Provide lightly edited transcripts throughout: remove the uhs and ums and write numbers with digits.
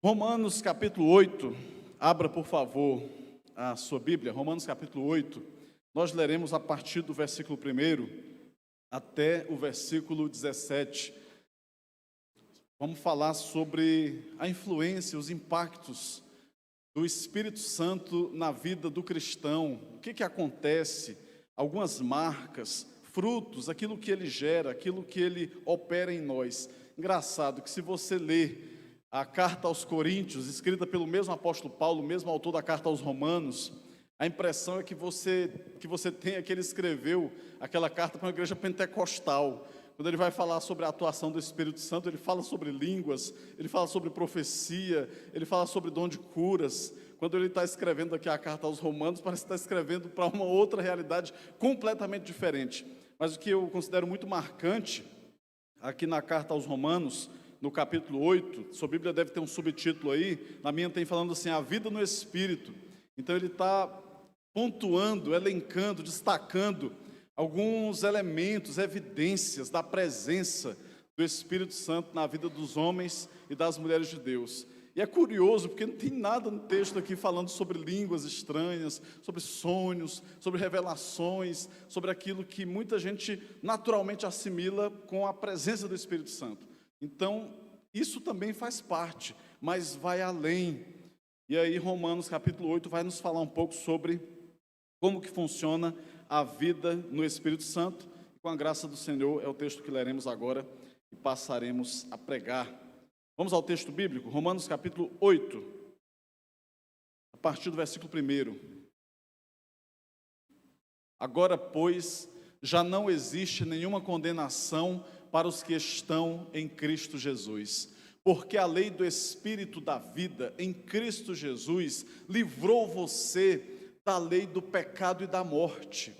Romanos capítulo 8, abra por favor a sua Bíblia, Romanos capítulo 8, nós leremos a partir do versículo 1 até o versículo 17. Vamos falar sobre a influência, os impactos do Espírito Santo na vida do cristão, o que acontece, algumas marcas, frutos, aquilo que ele gera, aquilo que ele opera em nós. Engraçado que se você ler a carta aos Coríntios, escrita pelo mesmo apóstolo Paulo, o mesmo autor da carta aos Romanos, a impressão é que você tem que ele escreveu aquela carta para uma igreja pentecostal. Quando ele vai falar sobre a atuação do Espírito Santo, ele fala sobre línguas, ele fala sobre profecia, ele fala sobre dom de curas. Quando ele está escrevendo aqui a carta aos Romanos, parece que está escrevendo para uma outra realidade completamente diferente. Mas o que eu considero muito marcante aqui na carta aos Romanos, no capítulo 8, sua Bíblia deve ter um subtítulo aí, na minha tem falando assim, a vida no Espírito. Então ele está pontuando, elencando, destacando alguns elementos, evidências da presença do Espírito Santo na vida dos homens e das mulheres de Deus. E é curioso, porque não tem nada no texto aqui falando sobre línguas estranhas, sobre sonhos, sobre revelações, sobre aquilo que muita gente naturalmente assimila com a presença do Espírito Santo. Então, isso também faz parte, mas vai além. E aí, Romanos capítulo 8 vai nos falar um pouco sobre como que funciona a vida no Espírito Santo. Com a graça do Senhor, é o texto que leremos agora e passaremos a pregar. Vamos ao texto bíblico, Romanos capítulo 8, a partir do versículo 1. Agora, pois, já não existe nenhuma condenação para os que estão em Cristo Jesus, porque a lei do Espírito da vida em Cristo Jesus livrou você da lei do pecado e da morte.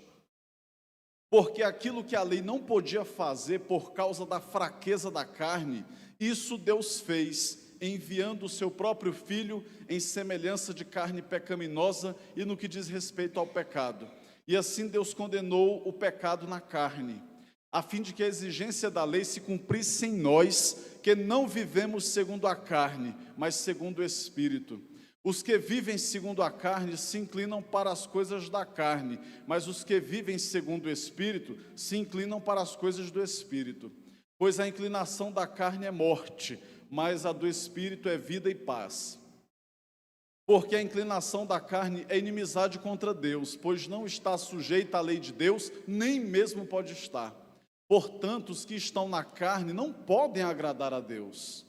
Porque aquilo que a lei não podia fazer por causa da fraqueza da carne, isso Deus fez, enviando o seu próprio Filho em semelhança de carne pecaminosa e no que diz respeito ao pecado. E assim Deus condenou o pecado na carne, a fim de que a exigência da lei se cumprisse em nós, que não vivemos segundo a carne, mas segundo o Espírito. Os que vivem segundo a carne se inclinam para as coisas da carne, mas os que vivem segundo o Espírito se inclinam para as coisas do Espírito. Pois a inclinação da carne é morte, mas a do Espírito é vida e paz. Porque a inclinação da carne é inimizade contra Deus, pois não está sujeita à lei de Deus, nem mesmo pode estar. Portanto, os que estão na carne não podem agradar a Deus.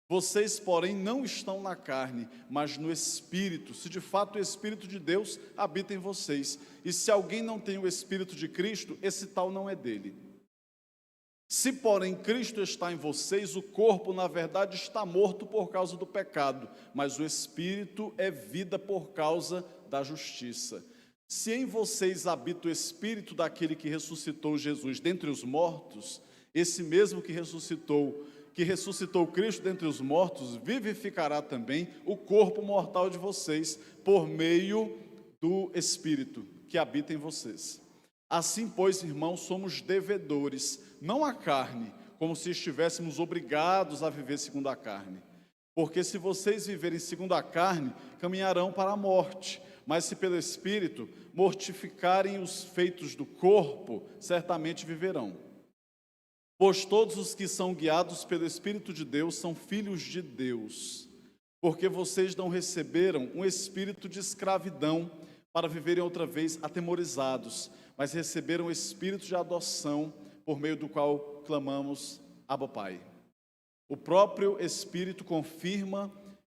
Vocês, porém, não estão na carne, mas no Espírito, se de fato o Espírito de Deus habita em vocês. E se alguém não tem o Espírito de Cristo, esse tal não é dele. Se, porém, Cristo está em vocês, o corpo, na verdade, está morto por causa do pecado, mas o Espírito é vida por causa da justiça. Se em vocês habita o Espírito daquele que ressuscitou Jesus dentre os mortos, esse mesmo que ressuscitou Cristo dentre os mortos, vivificará também o corpo mortal de vocês, por meio do Espírito que habita em vocês. Assim, pois, irmãos, somos devedores, não à carne, como se estivéssemos obrigados a viver segundo a carne. Porque se vocês viverem segundo a carne, caminharão para a morte. Mas se pelo Espírito mortificarem os feitos do corpo, certamente viverão. Pois todos os que são guiados pelo Espírito de Deus são filhos de Deus. Porque vocês não receberam um espírito de escravidão para viverem outra vez atemorizados, mas receberam o espírito de adoção, por meio do qual clamamos, Abba, Pai. O próprio Espírito confirma,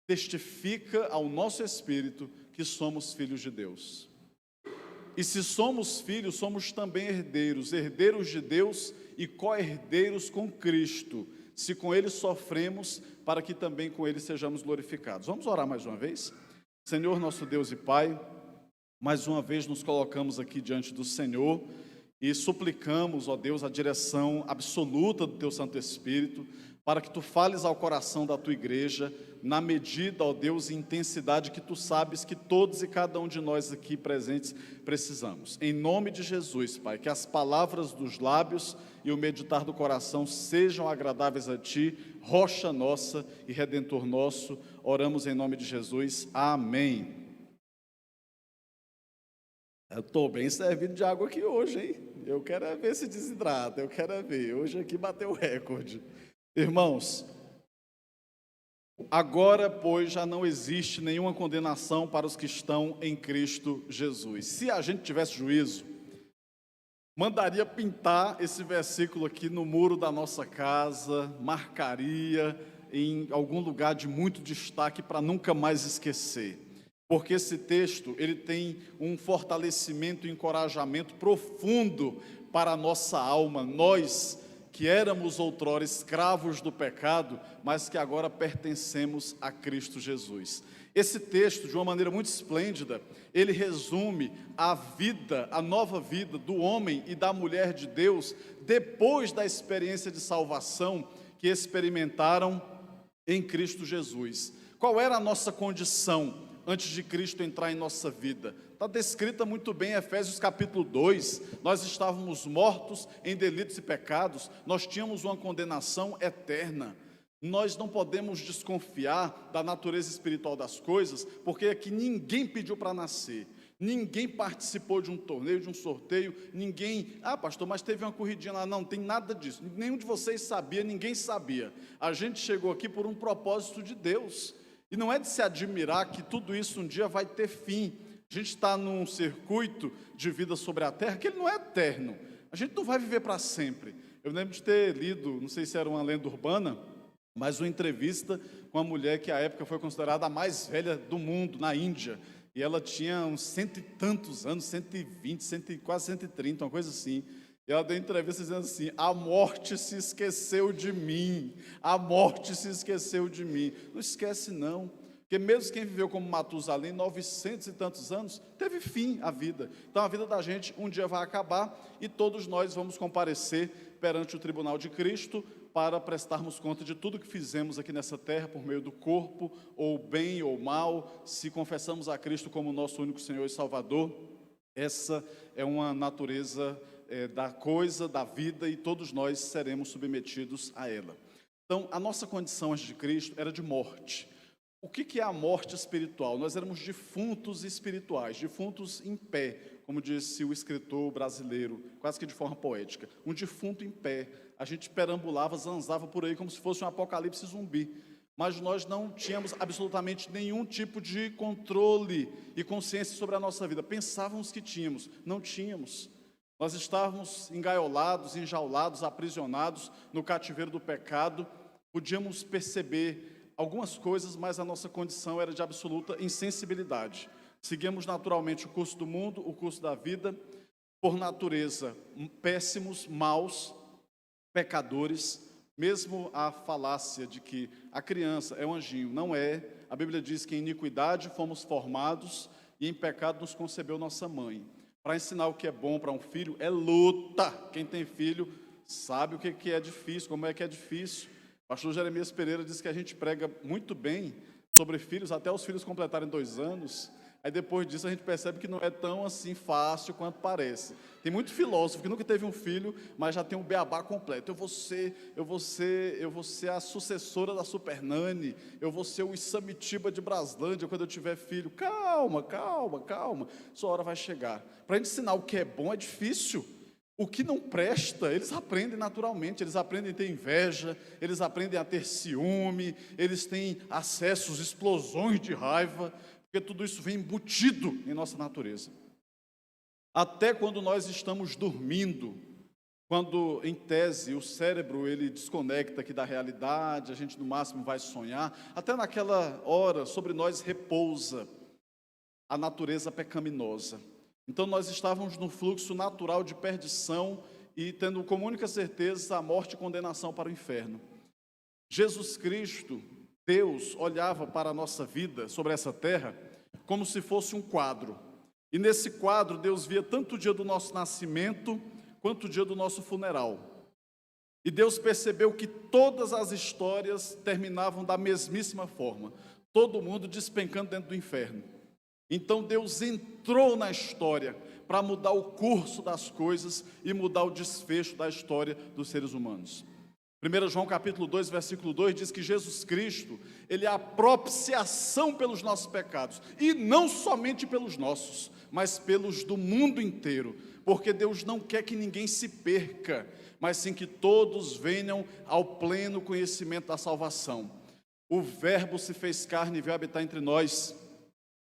testifica ao nosso espírito que somos filhos de Deus. E se somos filhos, somos também herdeiros, herdeiros de Deus e co-herdeiros com Cristo, se com Ele sofremos, para que também com Ele sejamos glorificados. Vamos orar mais uma vez? Senhor, nosso Deus e Pai, mais uma vez nos colocamos aqui diante do Senhor e suplicamos, ó Deus, a direção absoluta do Teu Santo Espírito. para que tu fales ao coração da tua igreja, na medida, ó Deus, e intensidade que tu sabes que todos e cada um de nós aqui presentes precisamos. Em nome de Jesus, Pai, que as palavras dos lábios e o meditar do coração sejam agradáveis a ti, rocha nossa e redentor nosso. Oramos em nome de Jesus. Amém. Eu estou bem servido de água aqui hoje, hein? Eu quero é ver se desidrata, eu quero é ver. Hoje aqui bateu o recorde. Irmãos, agora, pois, já não existe nenhuma condenação para os que estão em Cristo Jesus. Se a gente tivesse juízo, mandaria pintar esse versículo aqui no muro da nossa casa, marcaria em algum lugar de muito destaque para nunca mais esquecer. Porque esse texto, ele tem um fortalecimento e encorajamento profundo para a nossa alma. Nós que éramos outrora escravos do pecado, mas que agora pertencemos a Cristo Jesus. Esse texto, de uma maneira muito esplêndida, ele resume a vida, a nova vida do homem e da mulher de Deus, depois da experiência de salvação que experimentaram em Cristo Jesus. Qual era a nossa condição antes de Cristo entrar em nossa vida? Está descrita muito bem em Efésios capítulo 2, nós estávamos mortos em delitos e pecados, nós tínhamos uma condenação eterna. Nós não podemos desconfiar da natureza espiritual das coisas, porque aqui ninguém pediu para nascer, ninguém participou de um torneio, de um sorteio, ninguém, pastor, mas teve uma corridinha lá, não tem nada disso, nenhum de vocês sabia, ninguém sabia. A gente chegou aqui por um propósito de Deus, e não é de se admirar que tudo isso um dia vai ter fim. A gente está num circuito de vida sobre a terra que ele não é eterno. A gente não vai viver para sempre. Eu lembro de ter lido, não sei se era uma lenda urbana, mas uma entrevista com uma mulher que à época foi considerada a mais velha do mundo, na Índia. E ela tinha uns cento e tantos anos, 120, quase 130, uma coisa assim. E ela deu entrevista dizendo assim: a morte se esqueceu de mim, a morte se esqueceu de mim. Não esquece não. Porque mesmo quem viveu como Matusalém, 900 e tantos anos, teve fim a vida. Então a vida da gente um dia vai acabar e todos nós vamos comparecer perante o tribunal de Cristo para prestarmos conta de tudo que fizemos aqui nessa terra por meio do corpo, ou bem ou mal, se confessamos a Cristo como nosso único Senhor e Salvador. Essa é uma natureza da coisa, da vida, e todos nós seremos submetidos a ela. Então a nossa condição antes de Cristo era de morte. O que é a morte espiritual? Nós éramos defuntos espirituais, defuntos em pé, como disse o escritor brasileiro, quase que de forma poética, um defunto em pé. A gente perambulava, zanzava por aí como se fosse um apocalipse zumbi, mas nós não tínhamos absolutamente nenhum tipo de controle e consciência sobre a nossa vida. Pensávamos que tínhamos, não tínhamos. Nós estávamos engaiolados, enjaulados, aprisionados no cativeiro do pecado. Podíamos perceber algumas coisas, mas a nossa condição era de absoluta insensibilidade. Seguimos naturalmente o curso do mundo, o curso da vida, por natureza péssimos, maus, pecadores. Mesmo a falácia de que a criança é um anjinho, não é. A Bíblia diz que em iniquidade fomos formados e em pecado nos concebeu nossa mãe. Para ensinar o que é bom para um filho é luta. Quem tem filho sabe o que é difícil, como é que é difícil. O pastor Jeremias Pereira diz que a gente prega muito bem sobre filhos, até os filhos completarem 2 anos. Aí depois disso a gente percebe que não é tão assim fácil quanto parece. Tem muito filósofo que nunca teve um filho, mas já tem um beabá completo. Eu vou ser a sucessora da Super Nani, eu vou ser o Isamitiba de Braslândia quando eu tiver filho. Calma. Sua hora vai chegar. Para ensinar o que é bom é difícil. O que não presta, eles aprendem naturalmente, eles aprendem a ter inveja, eles aprendem a ter ciúme, eles têm acessos, explosões de raiva, porque tudo isso vem embutido em nossa natureza. Até quando nós estamos dormindo, quando em tese o cérebro ele desconecta aqui da realidade, a gente no máximo vai sonhar, até naquela hora sobre nós repousa a natureza pecaminosa. Então nós estávamos no fluxo natural de perdição e tendo como única certeza a morte e condenação para o inferno. Jesus Cristo, Deus, olhava para a nossa vida sobre essa terra como se fosse um quadro. E nesse quadro Deus via tanto o dia do nosso nascimento quanto o dia do nosso funeral. E Deus percebeu que todas as histórias terminavam da mesmíssima forma, todo mundo despencando dentro do inferno. Então Deus entrou na história para mudar o curso das coisas e mudar o desfecho da história dos seres humanos. 1 João capítulo 2, versículo 2 diz que Jesus Cristo, Ele é a propiciação pelos nossos pecados, e não somente pelos nossos, mas pelos do mundo inteiro, porque Deus não quer que ninguém se perca, mas sim que todos venham ao pleno conhecimento da salvação. O Verbo se fez carne e veio habitar entre nós,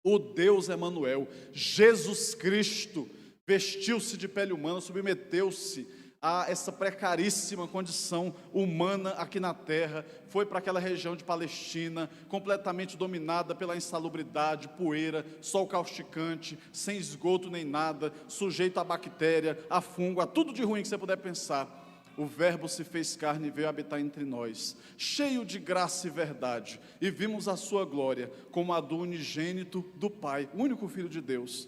o Deus Emanuel, Jesus Cristo, vestiu-se de pele humana, submeteu-se a essa precaríssima condição humana aqui na terra, foi para aquela região de Palestina, completamente dominada pela insalubridade, poeira, sol causticante, sem esgoto nem nada, sujeito a bactéria, a fungo, a tudo de ruim que você puder pensar. O Verbo se fez carne e veio habitar entre nós, cheio de graça e verdade, e vimos a sua glória, como a do unigênito do Pai, o único Filho de Deus.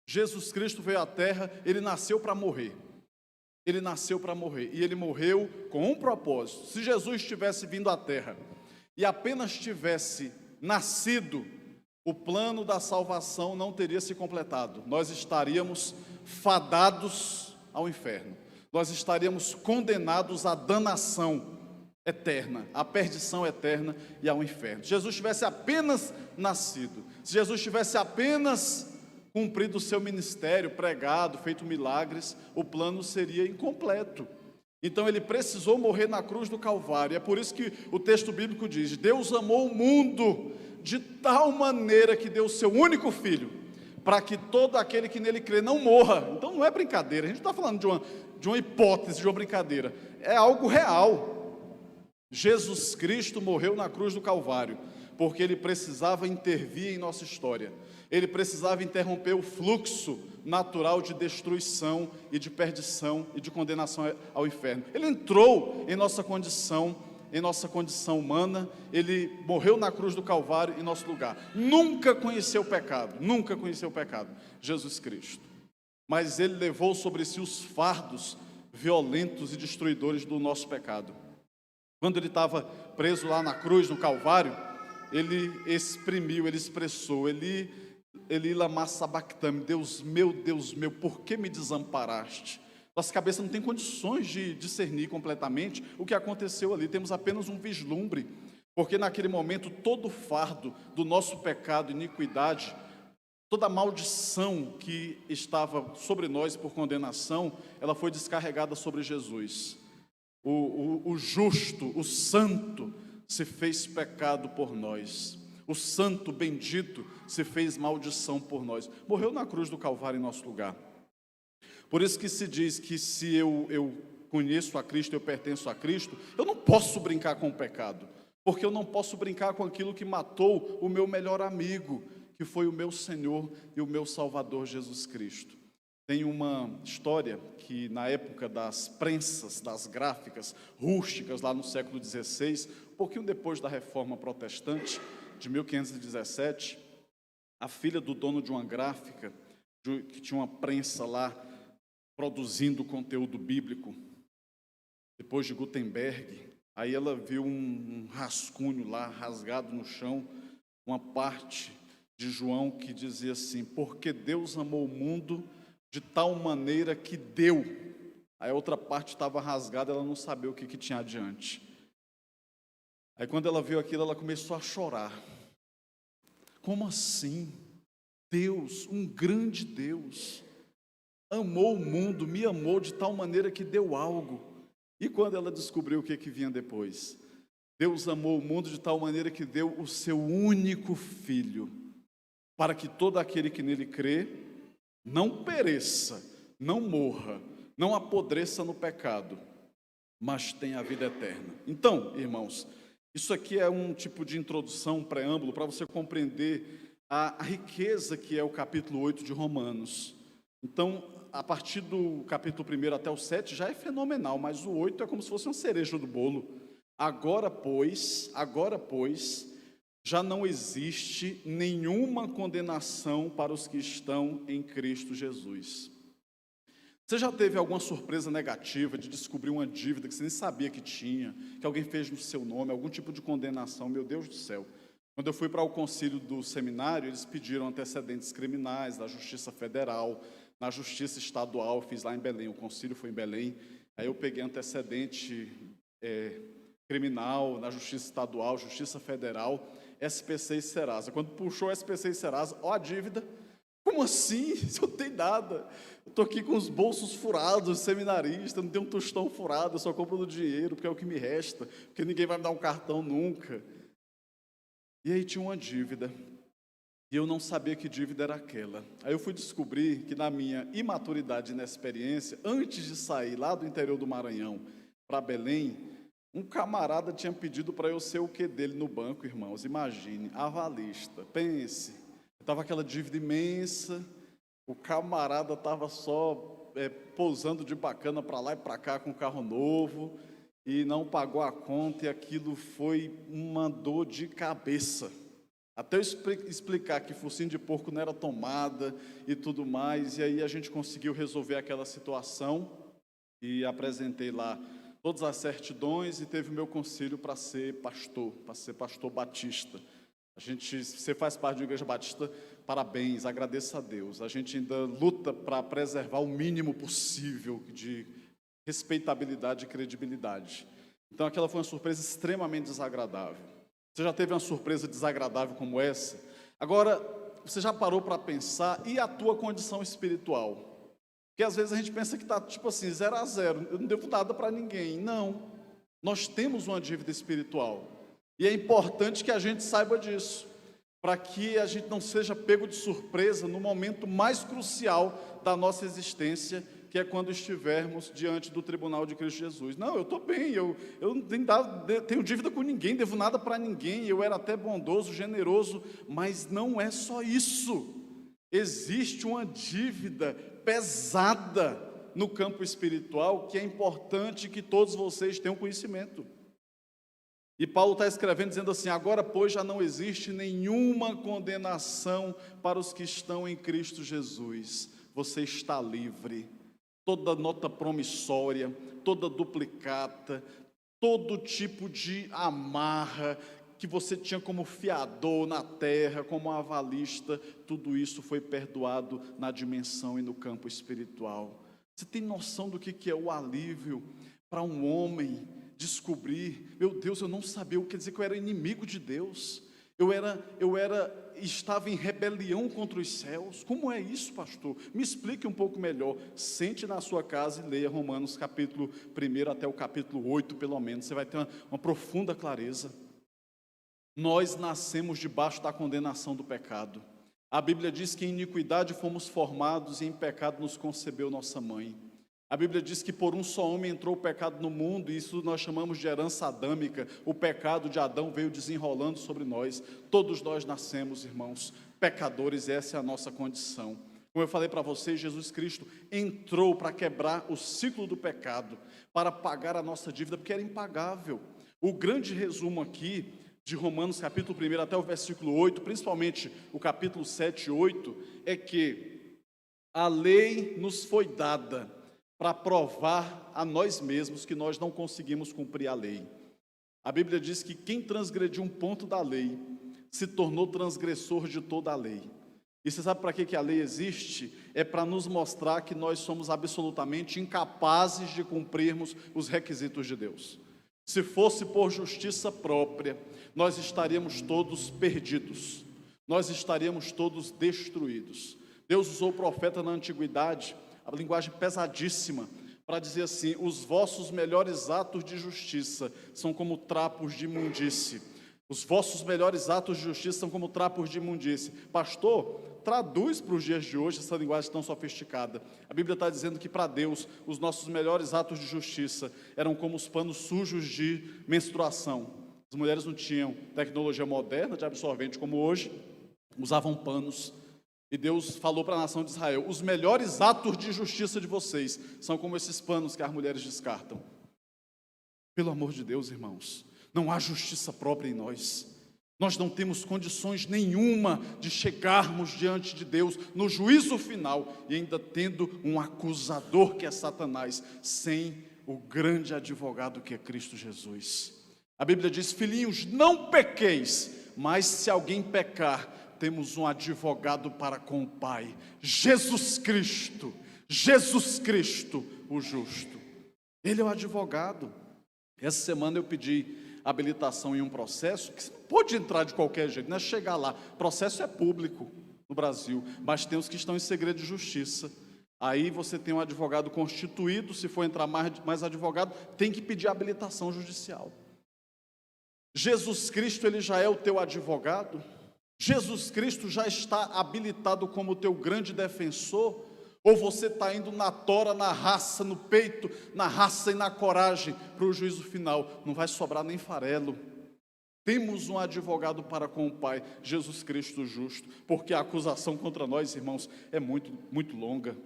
Jesus Cristo veio à terra, Ele nasceu para morrer. Ele nasceu para morrer, e Ele morreu com um propósito. Se Jesus tivesse vindo à terra e apenas tivesse nascido, o plano da salvação não teria se completado. Nós estaríamos fadados ao inferno. Nós estaríamos condenados à danação eterna, à perdição eterna e ao inferno. Se Jesus tivesse apenas nascido, se Jesus tivesse apenas cumprido o seu ministério, pregado, feito milagres, o plano seria incompleto. Então ele precisou morrer na cruz do Calvário. É por isso que o texto bíblico diz: Deus amou o mundo de tal maneira que deu o seu único filho, para que todo aquele que nele crê não morra. Então não é brincadeira, a gente não está falando de uma hipótese, de uma brincadeira, é algo real. Jesus Cristo morreu na cruz do Calvário, porque Ele precisava intervir em nossa história. Ele precisava interromper o fluxo natural de destruição e de perdição e de condenação ao inferno. Ele entrou em nossa condição humana, Ele morreu na cruz do Calvário em nosso lugar. Nunca conheceu o pecado, Jesus Cristo. Mas Ele levou sobre si os fardos violentos e destruidores do nosso pecado. Quando Ele estava preso lá na cruz, no Calvário, Ele expressou, Eli lama sabachthani, Deus meu, por que me desamparaste? Nossa cabeça não tem condições de discernir completamente o que aconteceu ali, temos apenas um vislumbre, porque naquele momento todo o fardo do nosso pecado, iniquidade, toda a maldição que estava sobre nós por condenação, ela foi descarregada sobre Jesus. O justo, o santo, se fez pecado por nós. O santo bendito se fez maldição por nós. Morreu na cruz do Calvário em nosso lugar. Por isso que se diz que se eu conheço a Cristo, eu pertenço a Cristo, eu não posso brincar com o pecado, porque eu não posso brincar com aquilo que matou o meu melhor amigo, que foi o meu Senhor e o meu Salvador Jesus Cristo. Tem uma história que na época das prensas, das gráficas rústicas, lá no século XVI, um pouquinho depois da Reforma Protestante, de 1517, a filha do dono de uma gráfica, que tinha uma prensa lá, produzindo conteúdo bíblico, depois de Gutenberg, aí ela viu um rascunho lá, rasgado no chão, uma parte de João que dizia assim: porque Deus amou o mundo de tal maneira que deu. Aí a outra parte estava rasgada, ela não sabia o que tinha adiante. Aí quando ela viu aquilo, ela começou a chorar. Como assim? Deus, um grande Deus, amou o mundo, me amou de tal maneira que deu algo. E quando ela descobriu o que vinha depois? Deus amou o mundo de tal maneira que deu o seu único filho, para que todo aquele que nele crê não pereça, não morra, não apodreça no pecado, mas tenha a vida eterna. Então, irmãos, isso aqui é um tipo de introdução, um preâmbulo, para você compreender a riqueza que é o capítulo 8 de Romanos. Então, a partir do capítulo 1 até o 7 já é fenomenal, mas o 8 é como se fosse uma cereja do bolo. Agora, pois, já não existe nenhuma condenação para os que estão em Cristo Jesus. Você já teve alguma surpresa negativa de descobrir uma dívida que você nem sabia que tinha, que alguém fez no seu nome, algum tipo de condenação? Meu Deus do céu. Quando eu fui para o concílio do seminário, eles pediram antecedentes criminais da Justiça Federal, na Justiça Estadual, fiz lá em Belém, o concílio foi em Belém, aí eu peguei antecedente criminal na Justiça Estadual, Justiça Federal, SPC e Serasa. Quando puxou SPC e Serasa, ó a dívida. Como assim? Isso não tem nada. Eu estou aqui com os bolsos furados, seminarista, não tenho um tostão furado, eu só compro do dinheiro, porque é o que me resta, porque ninguém vai me dar um cartão nunca. E aí tinha uma dívida, e eu não sabia que dívida era aquela. Aí eu fui descobrir que na minha imaturidade e inexperiência, antes de sair lá do interior do Maranhão para Belém, um camarada tinha pedido para eu ser o quê dele no banco, irmãos? Imagine, avalista, pense. Estava aquela dívida imensa, o camarada estava só pousando de bacana para lá e para cá com um carro novo, e não pagou a conta, e aquilo foi uma dor de cabeça. Até eu explicar que focinho de porco não era tomada e tudo mais, e aí a gente conseguiu resolver aquela situação, e apresentei lá todas as certidões, e teve o meu concílio para ser pastor batista. Você faz parte de uma igreja batista, parabéns, agradeça a Deus. A gente ainda luta para preservar o mínimo possível de respeitabilidade e credibilidade. Então aquela foi uma surpresa extremamente desagradável. Você já teve uma surpresa desagradável como essa? Agora, você já parou para pensar, e a tua condição espiritual? Porque às vezes a gente pensa que está tipo assim, 0 a 0, eu não devo nada para ninguém. Não, nós temos uma dívida espiritual. E é importante que a gente saiba disso, para que a gente não seja pego de surpresa no momento mais crucial da nossa existência, que é quando estivermos diante do tribunal de Cristo Jesus. Não, eu estou bem, eu não tenho dívida com ninguém, devo nada para ninguém, eu era até bondoso, generoso, mas não é só isso. Existe uma dívida pesada no campo espiritual que é importante que todos vocês tenham conhecimento. E Paulo está escrevendo dizendo assim: agora, pois, já não existe nenhuma condenação para os que estão em Cristo Jesus. Você está livre. Toda nota promissória, toda duplicata, todo tipo de amarra que você tinha como fiador na terra, como avalista, tudo isso foi perdoado na dimensão e no campo espiritual. Você tem noção do que é o alívio para um homem descobrir: meu Deus, eu não sabia, quer dizer que eu era inimigo de Deus, estava em rebelião contra os céus. Como é isso, pastor? Me explique um pouco melhor. Sente na sua casa e leia Romanos capítulo 1 até o capítulo 8, pelo menos, você vai ter uma profunda clareza. Nós nascemos debaixo da condenação do pecado. A Bíblia diz que em iniquidade fomos formados e em pecado nos concebeu nossa mãe. A Bíblia diz que por um só homem entrou o pecado no mundo, e isso nós chamamos de herança adâmica. O pecado de Adão veio desenrolando sobre nós. Todos nós nascemos, irmãos, pecadores, e essa é a nossa condição. Como eu falei para vocês, Jesus Cristo entrou para quebrar o ciclo do pecado, para pagar a nossa dívida, porque era impagável. O grande resumo aqui de Romanos capítulo 1 até o versículo 8, principalmente o capítulo 7 e 8, é que a lei nos foi dada para provar a nós mesmos que nós não conseguimos cumprir a lei. A Bíblia diz que quem transgrediu um ponto da lei se tornou transgressor de toda a lei. E você sabe para que a lei existe? É para nos mostrar que nós somos absolutamente incapazes de cumprirmos os requisitos de Deus. Se fosse por justiça própria, nós estaríamos todos perdidos, nós estaríamos todos destruídos. Deus usou o profeta na antiguidade, a linguagem pesadíssima, para dizer assim: os vossos melhores atos de justiça são como trapos de imundície. Os vossos melhores atos de justiça são como trapos de imundície. Pastor, traduz para os dias de hoje essa linguagem tão sofisticada. A Bíblia está dizendo que para Deus os nossos melhores atos de justiça eram como os panos sujos de menstruação. As mulheres não tinham tecnologia moderna de absorvente como hoje, usavam panos. E Deus falou para a nação de Israel: os melhores atos de justiça de vocês são como esses panos que as mulheres descartam. Pelo amor de Deus, irmãos, não há justiça própria em nós. Nós não temos condições nenhuma de chegarmos diante de Deus no juízo final e ainda tendo um acusador que é Satanás, sem o grande advogado que é Cristo Jesus. A Bíblia diz: filhinhos, não pequeis, mas se alguém pecar, temos um advogado para com o Pai, Jesus Cristo, o justo. Ele é o advogado. Essa semana eu pedi habilitação em um processo que você não pode entrar de qualquer jeito, não é chegar lá. O processo é público no Brasil, mas tem os que estão em segredo de justiça. Aí você tem um advogado constituído, se for entrar mais advogado, tem que pedir habilitação judicial. Jesus Cristo, ele já é o teu advogado? Jesus Cristo já está habilitado como o teu grande defensor? Ou você está indo na tora, na raça, no peito, na raça e na coragem para o juízo final? Não vai sobrar nem farelo. Temos um advogado para com o Pai, Jesus Cristo justo, porque a acusação contra nós, irmãos, é muito, muito longa.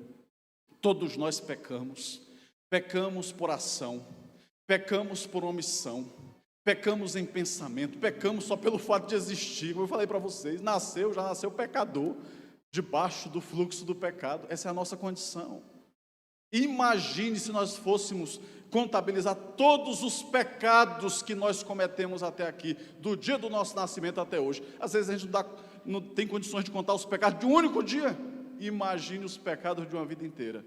Todos nós pecamos. Pecamos por ação, pecamos por omissão, pecamos em pensamento, pecamos só pelo fato de existir. Como eu falei para vocês, já nasceu pecador, debaixo do fluxo do pecado. Essa é a nossa condição. Imagine se nós fôssemos contabilizar todos os pecados que nós cometemos até aqui, do dia do nosso nascimento até hoje. Às vezes a gente não tem condições de contar os pecados de um único dia. Imagine os pecados de uma vida inteira.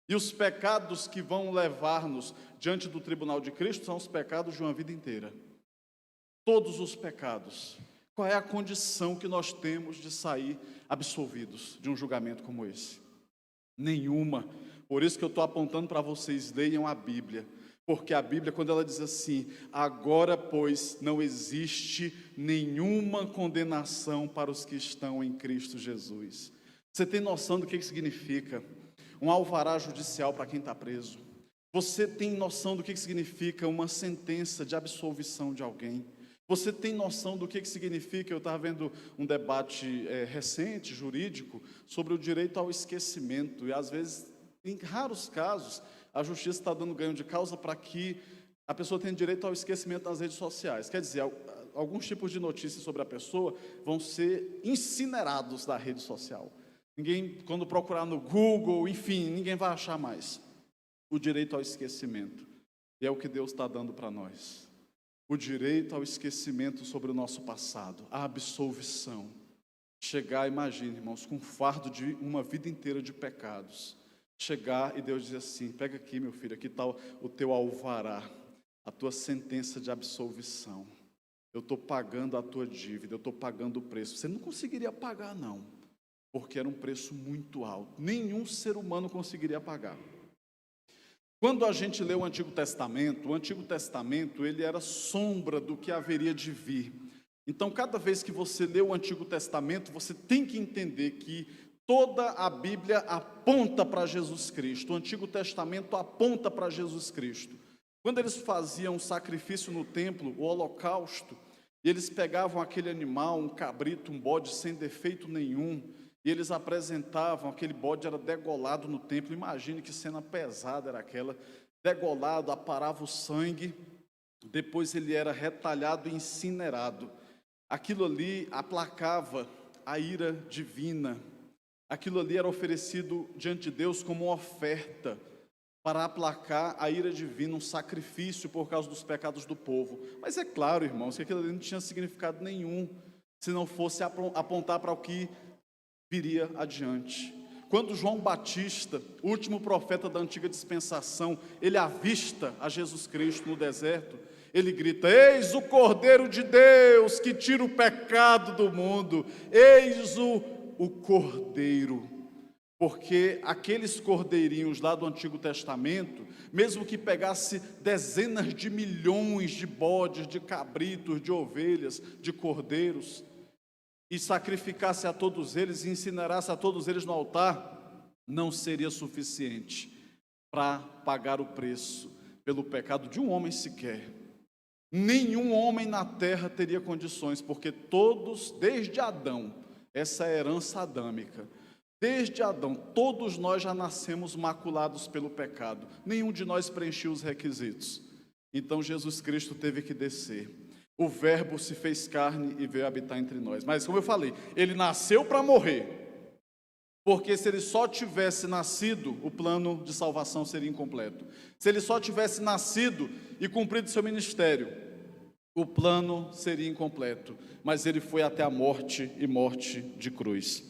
E os pecados que vão levar-nos diante do tribunal de Cristo são os pecados de uma vida inteira. Todos os pecados. Qual é a condição que nós temos de sair absolvidos de um julgamento como esse? Nenhuma. Por isso que eu estou apontando para vocês, leiam a Bíblia. Porque a Bíblia, quando ela diz assim: agora, pois, não existe nenhuma condenação para os que estão em Cristo Jesus. Você tem noção do que significa um alvará judicial para quem está preso? Você tem noção do que significa uma sentença de absolvição de alguém? Você tem noção do que significa? Eu estava vendo um debate recente, jurídico, sobre o direito ao esquecimento. E às vezes, em raros casos, a justiça está dando ganho de causa para que a pessoa tenha direito ao esquecimento nas redes sociais. Quer dizer, alguns tipos de notícias sobre a pessoa vão ser incinerados da rede social. Ninguém, quando procurar no Google, enfim, ninguém vai achar mais. O direito ao esquecimento. E é o que Deus está dando para nós. O direito ao esquecimento sobre o nosso passado, a absolvição. Chegar, imagine, irmãos, com um fardo de uma vida inteira de pecados. Chegar e Deus dizer assim: pega aqui, meu filho, aqui está o teu alvará, a tua sentença de absolvição. Eu estou pagando a tua dívida, eu estou pagando o preço. Você não conseguiria pagar, não, porque era um preço muito alto. Nenhum ser humano conseguiria pagar. Quando a gente lê o Antigo Testamento, ele era sombra do que haveria de vir. Então, cada vez que você lê o Antigo Testamento, você tem que entender que toda a Bíblia aponta para Jesus Cristo. O Antigo Testamento aponta para Jesus Cristo. Quando eles faziam um sacrifício no templo, o holocausto, e eles pegavam aquele animal, um cabrito, um bode sem defeito nenhum, e eles apresentavam, aquele bode era degolado no templo. Imagine que cena pesada era aquela. Degolado, aparava o sangue, depois ele era retalhado e incinerado. Aquilo ali aplacava a ira divina. Aquilo ali era oferecido diante de Deus como uma oferta para aplacar a ira divina, um sacrifício por causa dos pecados do povo. Mas é claro, irmãos, que aquilo ali não tinha significado nenhum, se não fosse apontar para o que viria adiante. Quando João Batista, o último profeta da antiga dispensação, ele avista a Jesus Cristo no deserto, ele grita: eis o Cordeiro de Deus que tira o pecado do mundo, eis o Cordeiro. Porque aqueles cordeirinhos lá do Antigo Testamento, mesmo que pegasse dezenas de milhões de bodes, de cabritos, de ovelhas, de cordeiros, e sacrificasse a todos eles, e incinerasse a todos eles no altar, não seria suficiente para pagar o preço pelo pecado de um homem sequer. Nenhum homem na terra teria condições, porque todos, desde Adão, essa é a herança adâmica, desde Adão, todos nós já nascemos maculados pelo pecado. Nenhum de nós preencheu os requisitos. Então Jesus Cristo teve que descer. o Verbo se fez carne e veio habitar entre nós. Mas como eu falei, ele nasceu para morrer. Porque se ele só tivesse nascido, o plano de salvação seria incompleto. Se ele só tivesse nascido e cumprido seu ministério, o plano seria incompleto. Mas ele foi até a morte e morte de cruz.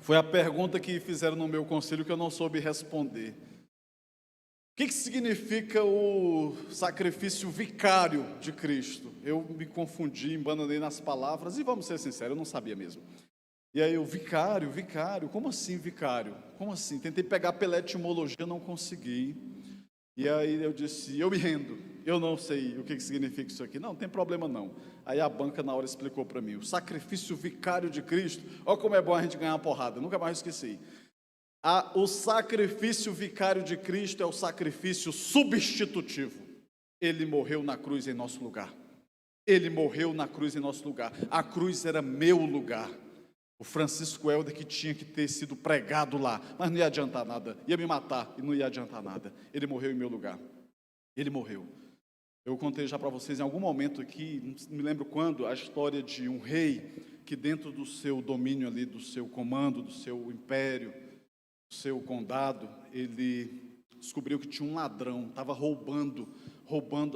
Foi a pergunta que fizeram no meu conselho que eu não soube responder. O que significa o sacrifício vicário de Cristo? Eu me confundi, embananei nas palavras e vamos ser sinceros, eu não sabia mesmo. E aí vicário, como assim vicário? Como assim? Tentei pegar pela etimologia, não consegui. E aí eu disse, eu me rendo, eu não sei o que significa isso aqui. Não tem problema não. Aí a banca na hora explicou para mim, o sacrifício vicário de Cristo, olha como é bom a gente ganhar uma porrada, nunca mais esqueci. O sacrifício vicário de Cristo é o sacrifício substitutivo. Ele morreu na cruz em nosso lugar. Ele morreu na cruz em nosso lugar. A cruz era meu lugar. O Francisco Helder que tinha que ter sido pregado lá, mas não ia adiantar nada, ia me matar e não ia adiantar nada. Ele morreu em meu lugar. Ele morreu. Eu contei já para vocês em algum momento aqui, não me lembro quando, a história de um rei que dentro do seu domínio ali, do seu comando, do seu império, seu condado, ele descobriu que tinha um ladrão, estava roubando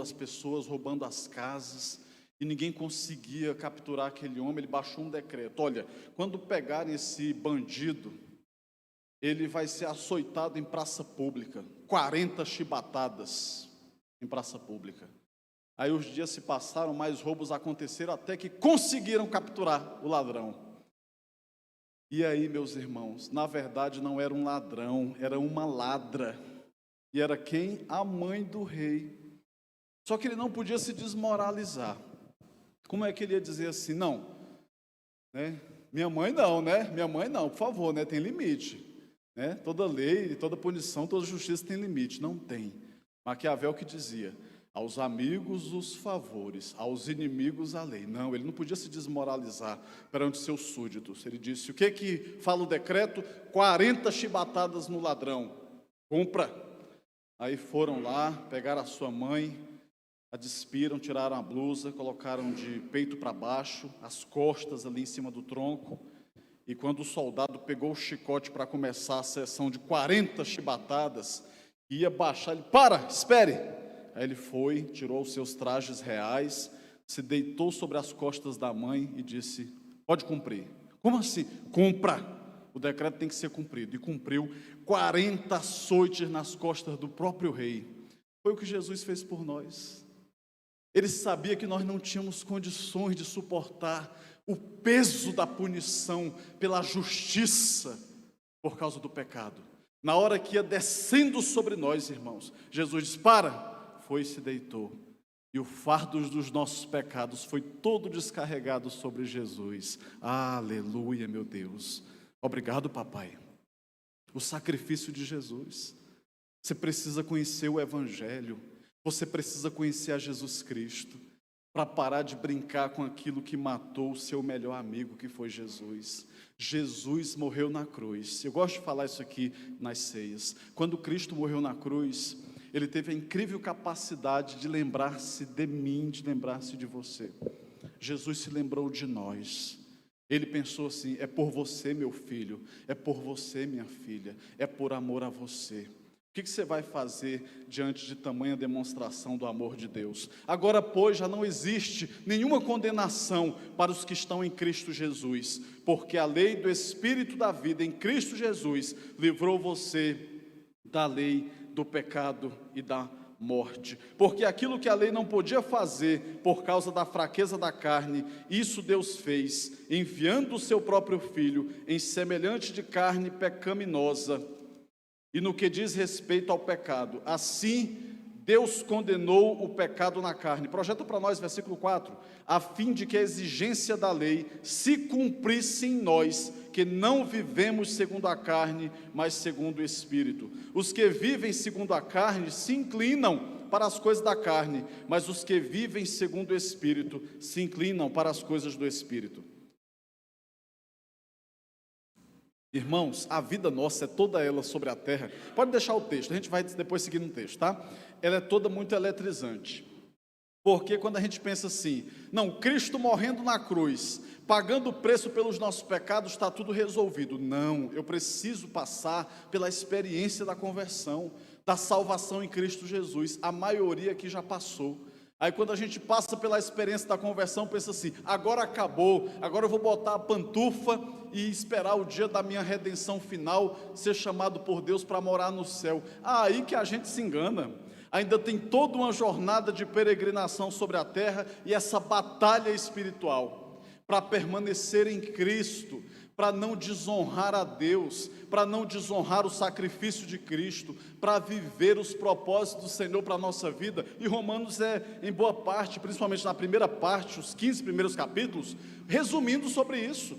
as pessoas, roubando as casas, e ninguém conseguia capturar aquele homem. Ele baixou um decreto, olha, quando pegarem esse bandido, ele vai ser açoitado em praça pública, 40 chibatadas em praça pública. Aí os dias se passaram, mais roubos aconteceram, até que conseguiram capturar o ladrão. E aí, meus irmãos, na verdade não era um ladrão, era uma ladra. E era quem? A mãe do rei. Só que ele não podia se desmoralizar. Como é que ele ia dizer assim, não, né? Minha mãe não, né? Minha mãe não, por favor, né? Tem limite, né? Toda lei, toda punição, toda justiça tem limite. Não tem. Maquiavel que dizia, aos amigos os favores, aos inimigos a lei. Não, ele não podia se desmoralizar perante seus súditos. Ele disse, o que fala o decreto? 40 chibatadas no ladrão, cumpra. Aí foram lá, pegaram a sua mãe, a despiram, tiraram a blusa, colocaram de peito para baixo, as costas ali em cima do tronco, e quando o soldado pegou o chicote para começar a sessão de 40 chibatadas, ia baixar, ele, espere! Aí ele foi, tirou os seus trajes reais, se deitou sobre as costas da mãe e disse, pode cumprir. Como assim? Cumpra! O decreto tem que ser cumprido. E cumpriu 40 açoites nas costas do próprio rei. Foi o que Jesus fez por nós. Ele sabia que nós não tínhamos condições de suportar o peso da punição pela justiça por causa do pecado. Na hora que ia descendo sobre nós, irmãos, Jesus disse, foi e se deitou, e o fardo dos nossos pecados foi todo descarregado sobre Jesus. Aleluia, meu Deus. Obrigado, papai. O sacrifício de Jesus. Você precisa conhecer o Evangelho, você precisa conhecer a Jesus Cristo, para parar de brincar com aquilo que matou o seu melhor amigo, que foi Jesus. Jesus morreu na cruz. Eu gosto de falar isso aqui nas ceias. Quando Cristo morreu na cruz, Ele teve a incrível capacidade de lembrar-se de mim, de lembrar-se de você. Jesus se lembrou de nós. Ele pensou assim, é por você, meu filho, é por você, minha filha, é por amor a você. O que você vai fazer diante de tamanha demonstração do amor de Deus? Agora, pois, já não existe nenhuma condenação para os que estão em Cristo Jesus, porque a lei do Espírito da vida em Cristo Jesus livrou você da lei do pecado e da morte. Porque aquilo que a lei não podia fazer por causa da fraqueza da carne, isso Deus fez, enviando o seu próprio Filho em semelhante de carne pecaminosa. E no que diz respeito ao pecado, assim Deus condenou o pecado na carne. Projeta para nós, versículo 4. A fim de que a exigência da lei se cumprisse em nós, que não vivemos segundo a carne, mas segundo o Espírito. Os que vivem segundo a carne se inclinam para as coisas da carne, mas os que vivem segundo o Espírito se inclinam para as coisas do Espírito. Irmãos, a vida nossa é toda ela sobre a terra. Pode deixar o texto, a gente vai depois seguir no texto, tá? ela é toda muito eletrizante. Porque quando a gente pensa assim, não, Cristo morrendo na cruz, pagando o preço pelos nossos pecados, está tudo resolvido. Não, eu preciso passar pela experiência da conversão, da salvação em Cristo Jesus. A maioria aqui já passou. Aí quando a gente passa pela experiência da conversão, pensa assim, agora acabou, agora eu vou botar a pantufa e esperar o dia da minha redenção final, ser chamado por Deus para morar no céu. Aí que a gente se engana. Ainda tem toda uma jornada de peregrinação sobre a terra e essa batalha espiritual para permanecer em Cristo, para não desonrar a Deus, para não desonrar o sacrifício de Cristo, para viver os propósitos do Senhor para a nossa vida. E Romanos é, em boa parte, principalmente na primeira parte, os 15 primeiros capítulos, resumindo sobre isso.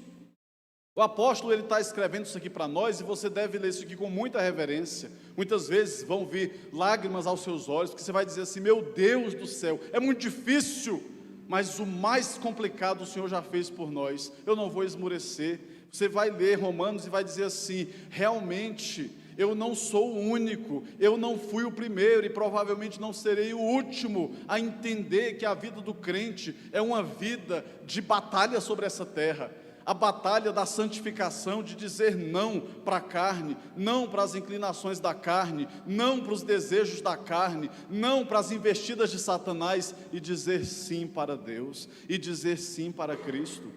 O apóstolo, ele está escrevendo isso aqui para nós, e você deve ler isso aqui com muita reverência. Muitas vezes vão vir lágrimas aos seus olhos, porque você vai dizer assim, meu Deus do céu, é muito difícil, mas o mais complicado o Senhor já fez por nós, eu não vou esmorecer. Você vai ler Romanos e vai dizer assim, realmente, eu não sou o único, eu não fui o primeiro e provavelmente não serei o último a entender que a vida do crente é uma vida de batalha sobre essa terra. A batalha da santificação, de dizer não para a carne, não para as inclinações da carne, não para os desejos da carne, não para as investidas de Satanás, e dizer sim para Deus, e dizer sim para Cristo.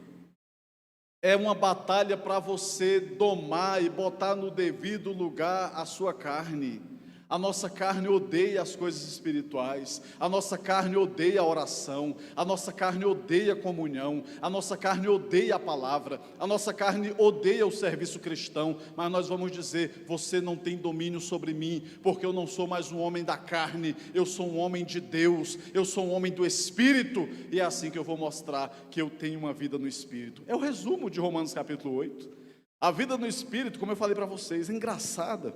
É uma batalha para você domar e botar no devido lugar a sua carne. A nossa carne odeia as coisas espirituais, a nossa carne odeia a oração, a nossa carne odeia a comunhão, a nossa carne odeia a palavra, a nossa carne odeia o serviço cristão, mas nós vamos dizer, você não tem domínio sobre mim, porque eu não sou mais um homem da carne, eu sou um homem de Deus, eu sou um homem do Espírito, e é assim que eu vou mostrar que eu tenho uma vida no Espírito. É o resumo de Romanos capítulo 8, a vida no Espírito, como eu falei para vocês, é engraçada,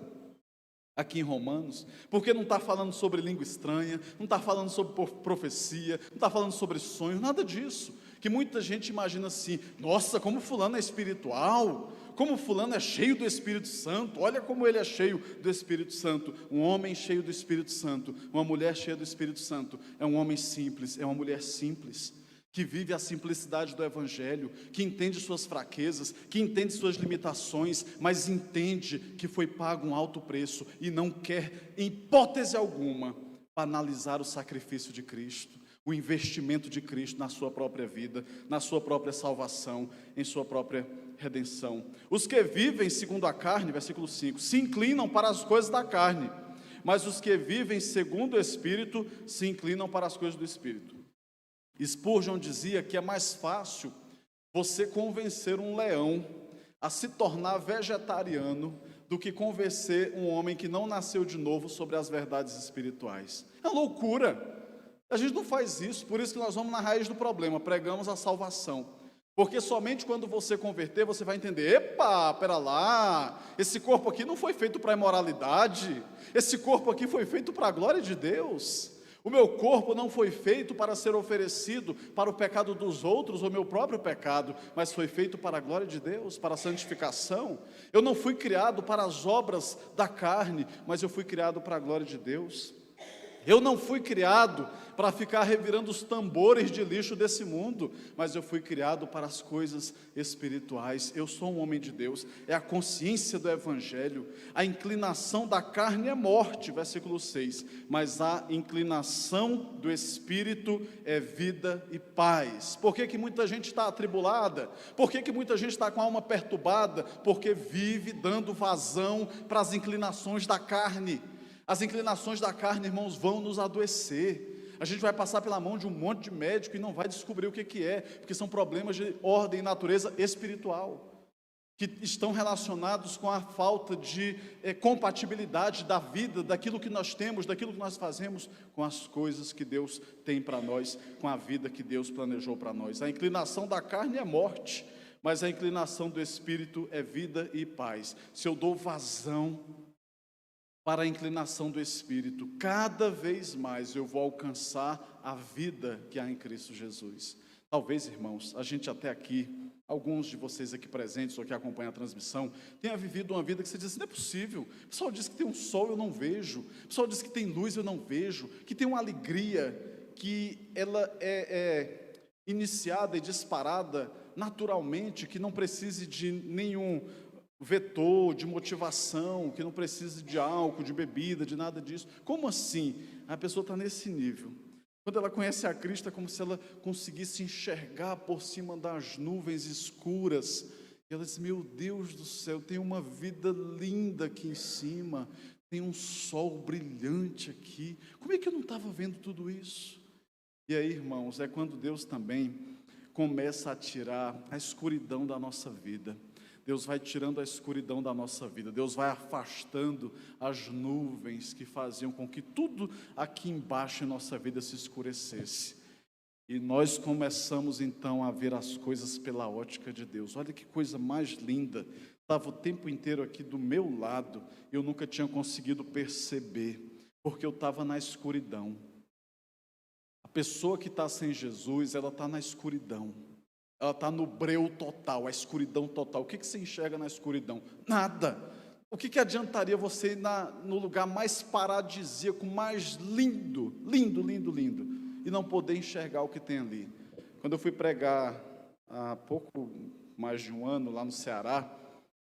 aqui em Romanos, porque não está falando sobre língua estranha, não está falando sobre profecia, não está falando sobre sonhos, nada disso, que muita gente imagina assim, nossa, como fulano é espiritual, como fulano é cheio do Espírito Santo, olha como ele é cheio do Espírito Santo. Um homem cheio do Espírito Santo, uma mulher cheia do Espírito Santo, é um homem simples, é uma mulher simples, que vive a simplicidade do Evangelho, que entende suas fraquezas, que entende suas limitações, mas entende que foi pago um alto preço e não quer, em hipótese alguma, banalizar o sacrifício de Cristo, o investimento de Cristo na sua própria vida, na sua própria salvação, em sua própria redenção. Os que vivem segundo a carne, versículo 5, se inclinam para as coisas da carne, mas os que vivem segundo o Espírito se inclinam para as coisas do Espírito. Spurgeon dizia que é mais fácil você convencer um leão a se tornar vegetariano do que convencer um homem que não nasceu de novo sobre as verdades espirituais. É loucura. A gente não faz isso, por isso que nós vamos na raiz do problema, pregamos a salvação. Porque somente quando você converter, você vai entender, epa, pera lá, esse corpo aqui não foi feito para a imoralidade, esse corpo aqui foi feito para a glória de Deus. O meu corpo não foi feito para ser oferecido para o pecado dos outros, ou meu próprio pecado, mas foi feito para a glória de Deus, para a santificação. Eu não fui criado para as obras da carne, mas eu fui criado para a glória de Deus. Eu não fui criado para ficar revirando os tambores de lixo desse mundo, mas eu fui criado para as coisas espirituais. Eu sou um homem de Deus, é a consciência do Evangelho. A inclinação da carne é morte, versículo 6, mas a inclinação do Espírito é vida e paz. Por que muita gente está atribulada? Por que muita gente está com a alma perturbada? Porque vive dando vazão para as inclinações da carne. As inclinações da carne, irmãos, vão nos adoecer. A gente vai passar pela mão de um monte de médico e não vai descobrir o que é, porque são problemas de ordem e natureza espiritual, que estão relacionados com a falta de compatibilidade da vida, daquilo que nós temos, daquilo que nós fazemos, com as coisas que Deus tem para nós, com a vida que Deus planejou para nós. A inclinação da carne é morte, mas a inclinação do Espírito é vida e paz. Se eu dou vazão para a inclinação do Espírito, cada vez mais eu vou alcançar a vida que há em Cristo Jesus. Talvez, irmãos, a gente até aqui, alguns de vocês aqui presentes ou que acompanham a transmissão, tenha vivido uma vida que você diz assim, não é possível. O pessoal diz que tem um sol, eu não vejo. O pessoal diz que tem luz, eu não vejo. Que tem uma alegria, que ela é iniciada e disparada naturalmente, que não precise de nenhum vetor, de motivação, que não precise de álcool, de bebida, de nada disso. Como assim? A pessoa está nesse nível. Quando ela conhece a Cristo, é como se ela conseguisse enxergar por cima das nuvens escuras. E ela diz, meu Deus do céu, tem uma vida linda aqui em cima, tem um sol brilhante aqui. Como é que eu não estava vendo tudo isso? E aí, irmãos, é quando Deus também começa a tirar a escuridão da nossa vida. Deus vai tirando a escuridão da nossa vida, Deus vai afastando as nuvens que faziam com que tudo aqui embaixo em nossa vida se escurecesse. E nós começamos então a ver as coisas pela ótica de Deus. Olha que coisa mais linda, estava o tempo inteiro aqui do meu lado, eu nunca tinha conseguido perceber, porque eu estava na escuridão. A pessoa que está sem Jesus, ela está na escuridão. Ela está no breu total, a escuridão total. O que você enxerga na escuridão? Nada. O que adiantaria você ir no lugar mais paradisíaco, mais lindo, lindo, lindo, lindo, e não poder enxergar o que tem ali? Quando eu fui pregar há pouco mais de um ano lá no Ceará,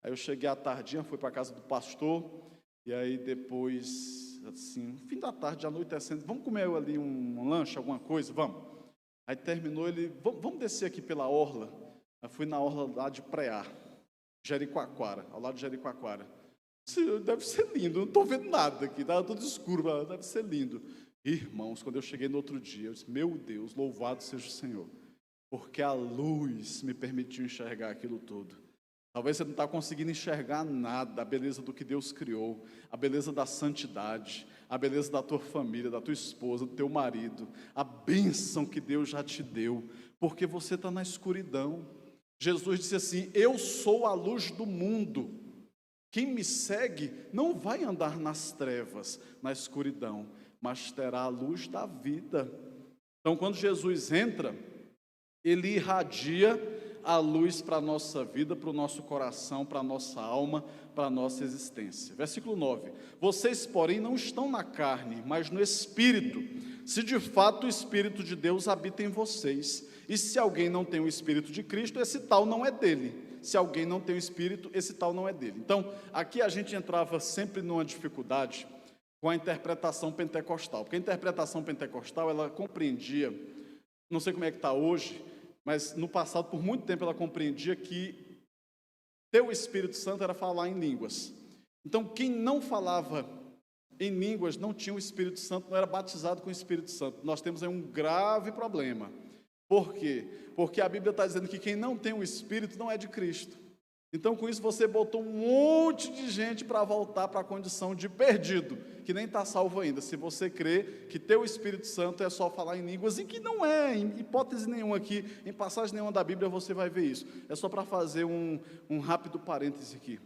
aí eu cheguei à tardinha, fui para a casa do pastor, e aí depois, assim, fim da tarde, anoitecendo, vamos comer ali um lanche, alguma coisa? Vamos. Aí terminou, ele, vamos descer aqui pela orla. Eu fui na orla lá de Preá, Jericoacoara, ao lado de Jericoacoara. Deve ser lindo, não estou vendo nada aqui, estava tudo escuro, mas deve ser lindo. Irmãos, quando eu cheguei no outro dia, eu disse, meu Deus, louvado seja o Senhor, porque a luz me permitiu enxergar aquilo tudo. Talvez você não está conseguindo enxergar nada, a beleza do que Deus criou, a beleza da santidade, a beleza da tua família, da tua esposa, do teu marido, a bênção que Deus já te deu, porque você está na escuridão. Jesus disse assim, eu sou a luz do mundo, quem me segue não vai andar nas trevas, na escuridão, mas terá a luz da vida. Então quando Jesus entra, ele irradia a luz para a nossa vida, para o nosso coração, para a nossa alma, para a nossa existência. Versículo 9, vocês porém não estão na carne, mas no Espírito, se de fato o Espírito de Deus habita em vocês, e se alguém não tem o Espírito de Cristo, esse tal não é dele. Se alguém não tem o Espírito, esse tal não é dele. Então, aqui a gente entrava sempre numa dificuldade com a interpretação pentecostal, porque a interpretação pentecostal, ela compreendia, não sei como é que está hoje, mas no passado, por muito tempo, ela compreendia que ter o Espírito Santo era falar em línguas. Então, quem não falava em línguas, não tinha o Espírito Santo, não era batizado com o Espírito Santo. Nós temos aí um grave problema. Por quê? Porque a Bíblia está dizendo que quem não tem o Espírito não é de Cristo. Então, com isso, você botou um monte de gente para voltar para a condição de perdido, que nem está salvo ainda. Se você crê que ter o Espírito Santo é só falar em línguas, e que não é, em hipótese nenhuma aqui, em passagem nenhuma da Bíblia você vai ver isso. É só para fazer um rápido parêntese aqui.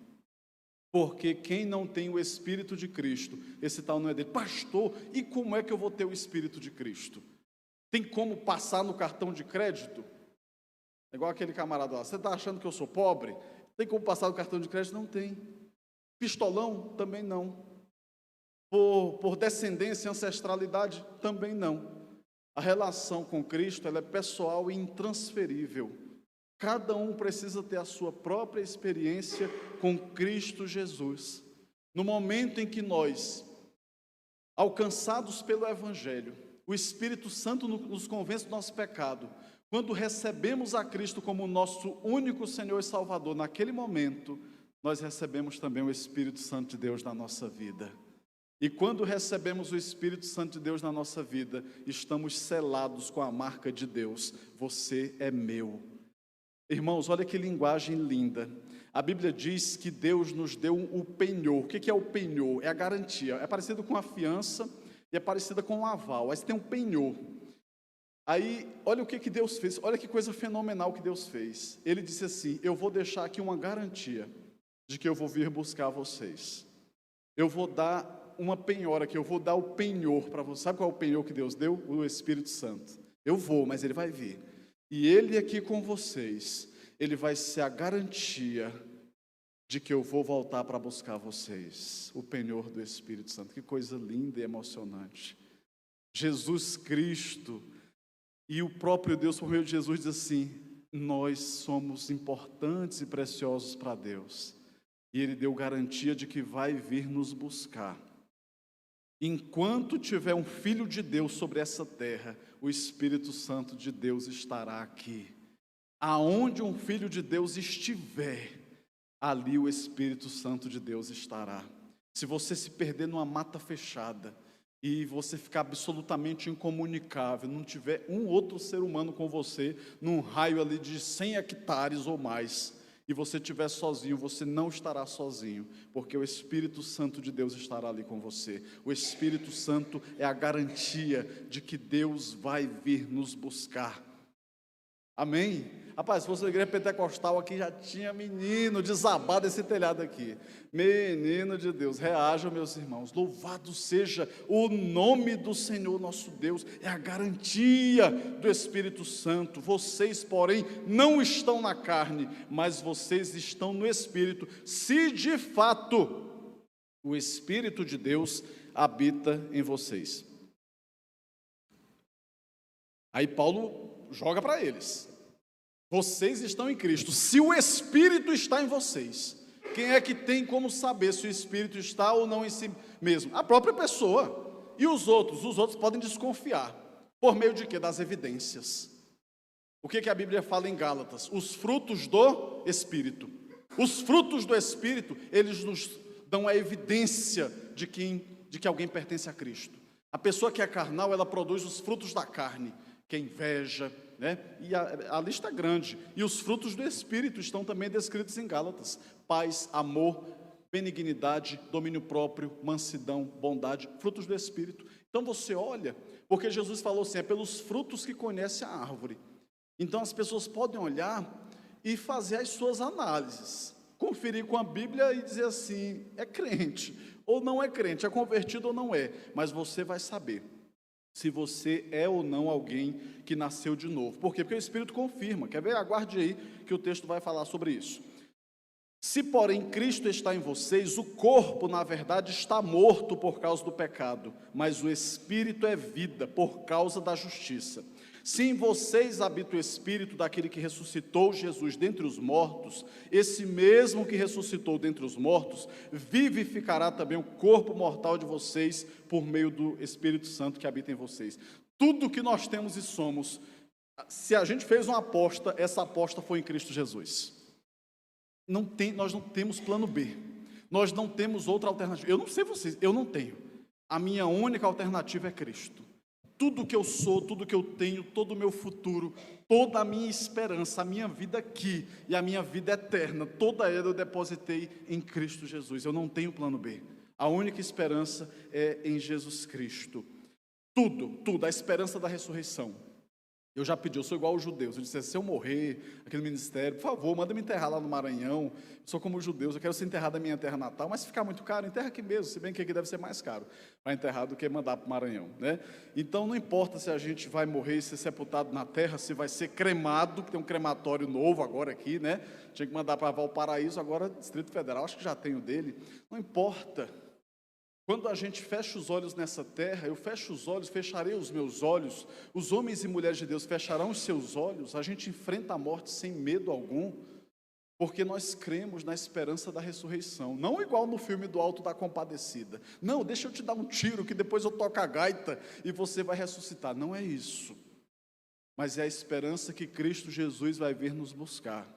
Porque quem não tem o Espírito de Cristo, esse tal não é dele. Pastor, e como é que eu vou ter o Espírito de Cristo? Tem como passar no cartão de crédito? É igual aquele camarada lá, você está achando que eu sou pobre? Tem como passar no cartão de crédito? Não tem. Pistolão? Também não. Por descendência e ancestralidade? Também não. A relação com Cristo, ela é pessoal e intransferível. Cada um precisa ter a sua própria experiência com Cristo Jesus. No momento em que nós, alcançados pelo Evangelho, o Espírito Santo nos convence do nosso pecado, quando recebemos a Cristo como nosso único Senhor e Salvador, naquele momento, nós recebemos também o Espírito Santo de Deus na nossa vida. E quando recebemos o Espírito Santo de Deus na nossa vida, estamos selados com a marca de Deus. Você é meu. Irmãos, olha que linguagem linda. A Bíblia diz que Deus nos deu o penhor. O que é o penhor? É a garantia. É parecido com a fiança e é parecida com o aval. Aí você tem um penhor. Aí, olha o que Deus fez, olha que coisa fenomenal que Deus fez. Ele disse assim, eu vou deixar aqui uma garantia de que eu vou vir buscar vocês. Eu vou dar uma penhora aqui, eu vou dar o penhor para vocês. Sabe qual é o penhor que Deus deu? O Espírito Santo. Eu vou, mas ele vai vir. E ele aqui com vocês. ele vai ser a garantia de que eu vou voltar para buscar vocês, o penhor do Espírito Santo. Que coisa linda e emocionante. Jesus Cristo e o próprio Deus, por meio de Jesus, diz assim: nós somos importantes e preciosos para Deus, e Ele deu garantia de que vai vir nos buscar. Enquanto tiver um Filho de Deus sobre essa terra, o Espírito Santo de Deus estará aqui. Aonde um Filho de Deus estiver, ali o Espírito Santo de Deus estará. Se você se perder numa mata fechada e você ficar absolutamente incomunicável, não tiver um outro ser humano com você, num raio ali de 100 hectares ou mais, e você estiver sozinho, você não estará sozinho, porque o Espírito Santo de Deus estará ali com você. O Espírito Santo é a garantia de que Deus vai vir nos buscar. Amém? Rapaz, se fosse uma igreja pentecostal aqui, já tinha menino desabado esse telhado aqui. Menino de Deus, reajam, meus irmãos. Louvado seja o nome do Senhor nosso Deus. É a garantia do Espírito Santo. Vocês, porém, não estão na carne, mas vocês estão no Espírito, se de fato o Espírito de Deus habita em vocês. Aí Paulo joga para eles: vocês estão em Cristo, se o Espírito está em vocês, quem é que tem como saber se o Espírito está ou não em si mesmo? A própria pessoa. E os outros podem desconfiar, por meio de quê? Das evidências. O que a Bíblia fala em Gálatas? Os frutos do Espírito. Os frutos do Espírito, eles nos dão a evidência de que alguém pertence a Cristo. A pessoa que é carnal, ela produz os frutos da carne, que é inveja, né? E a lista é grande. E os frutos do Espírito estão também descritos em Gálatas: paz, amor, benignidade, domínio próprio, mansidão, bondade, frutos do Espírito. Então você olha, porque Jesus falou assim: é pelos frutos que conhece a árvore. Então as pessoas podem olhar e fazer as suas análises, conferir com a Bíblia e dizer assim: é crente ou não é crente, é convertido ou não é. Mas você vai saber se você é ou não alguém que nasceu de novo. Por quê? Porque o Espírito confirma. Quer ver? Aguarde aí que o texto vai falar sobre isso. Se, porém, Cristo está em vocês, o corpo, na verdade, está morto por causa do pecado, mas o Espírito é vida por causa da justiça. Se em vocês habita o Espírito daquele que ressuscitou Jesus dentre os mortos, esse mesmo que ressuscitou dentre os mortos, vivificará também o corpo mortal de vocês por meio do Espírito Santo que habita em vocês. Tudo que nós temos e somos, se a gente fez uma aposta, essa aposta foi em Cristo Jesus. Nós não temos plano B, nós não temos outra alternativa. Eu não sei vocês, eu não tenho. A minha única alternativa é Cristo. Tudo que eu sou, tudo que eu tenho, todo o meu futuro, toda a minha esperança, a minha vida aqui e a minha vida eterna, toda ela eu depositei em Cristo Jesus. Eu não tenho plano B. A única esperança é em Jesus Cristo. Tudo, a esperança da ressurreição. Eu já pedi, eu sou igual aos judeus. Eu disse: se eu morrer aqui no ministério, por favor, manda me enterrar lá no Maranhão. Eu sou como os judeus, eu quero ser enterrado na minha terra natal, mas se ficar muito caro, enterra aqui mesmo, se bem que aqui deve ser mais caro para enterrar do que mandar para o Maranhão, né? Então não importa se a gente vai morrer e ser sepultado na terra, se vai ser cremado, que tem um crematório novo agora aqui, né? Tinha que mandar para Valparaíso, agora Distrito Federal, acho que já tem o dele. Não importa. Quando a gente fecha os olhos nessa terra, eu fecho os olhos, fecharei os meus olhos, os homens e mulheres de Deus fecharão os seus olhos, a gente enfrenta a morte sem medo algum, porque nós cremos na esperança da ressurreição. Não igual no filme do Alto da Compadecida. Não, deixa eu te dar um tiro que depois eu toco a gaita e você vai ressuscitar. Não é isso. Mas é a esperança que Cristo Jesus vai vir nos buscar.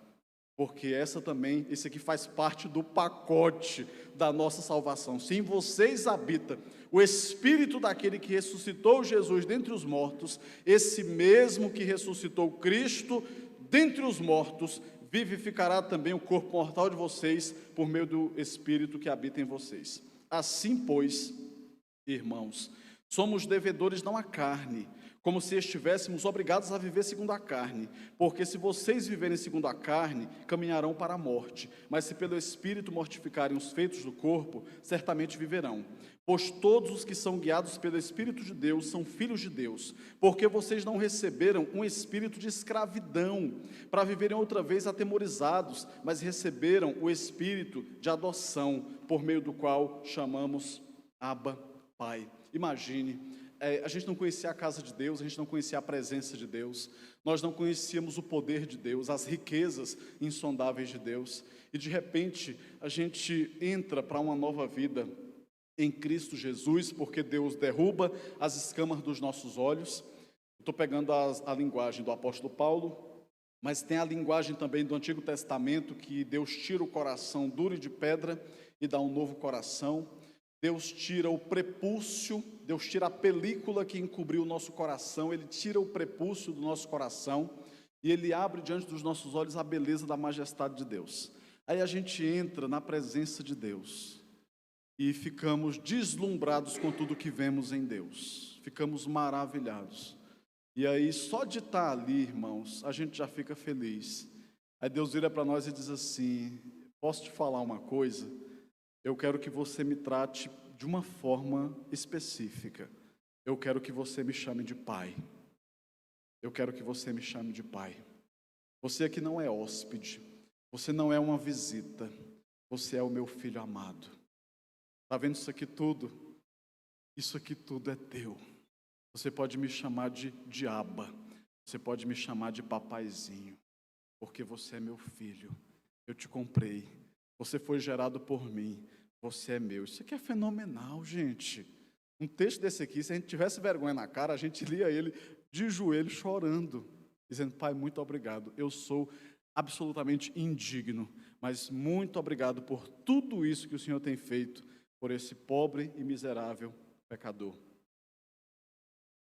Porque esse aqui faz parte do pacote da nossa salvação. Se em vocês habita o Espírito daquele que ressuscitou Jesus dentre os mortos, esse mesmo que ressuscitou Cristo dentre os mortos, vivificará também o corpo mortal de vocês por meio do Espírito que habita em vocês. Assim, pois, irmãos, somos devedores não à carne, como se estivéssemos obrigados a viver segundo a carne, porque se vocês viverem segundo a carne, caminharão para a morte, mas se pelo Espírito mortificarem os feitos do corpo, certamente viverão. Pois todos os que são guiados pelo Espírito de Deus são filhos de Deus, porque vocês não receberam um espírito de escravidão, para viverem outra vez atemorizados, mas receberam o Espírito de adoção, por meio do qual chamamos Abba, Pai. Imagine, a gente não conhecia a casa de Deus, a gente não conhecia a presença de Deus, nós não conhecíamos o poder de Deus, as riquezas insondáveis de Deus, e de repente a gente entra para uma nova vida em Cristo Jesus, porque Deus derruba as escamas dos nossos olhos. Estou pegando a linguagem do apóstolo Paulo, mas tem a linguagem também do Antigo Testamento, que Deus tira o coração duro e de pedra e dá um novo coração. Deus tira o prepúcio, Deus tira a película que encobriu o nosso coração, Ele tira o prepúcio do nosso coração e Ele abre diante dos nossos olhos a beleza da majestade de Deus. Aí a gente entra na presença de Deus e ficamos deslumbrados com tudo que vemos em Deus, ficamos maravilhados. E aí só de estar ali, irmãos, a gente já fica feliz. Aí Deus vira para nós e diz assim: posso te falar uma coisa? Eu quero que você me trate de uma forma específica. Eu quero que você me chame de pai. Eu quero que você me chame de pai. Você aqui não é hóspede, você não é uma visita, você é o meu filho amado. Está vendo isso aqui tudo? Isso aqui tudo é teu. Você pode me chamar de Abba, você pode me chamar de papaizinho, porque você é meu filho, eu te comprei, você foi gerado por mim, você é meu. Isso aqui é fenomenal, gente. Um texto desse aqui, se a gente tivesse vergonha na cara, a gente lia ele de joelho chorando, dizendo: Pai, muito obrigado, eu sou absolutamente indigno, mas muito obrigado por tudo isso que o Senhor tem feito por esse pobre e miserável pecador.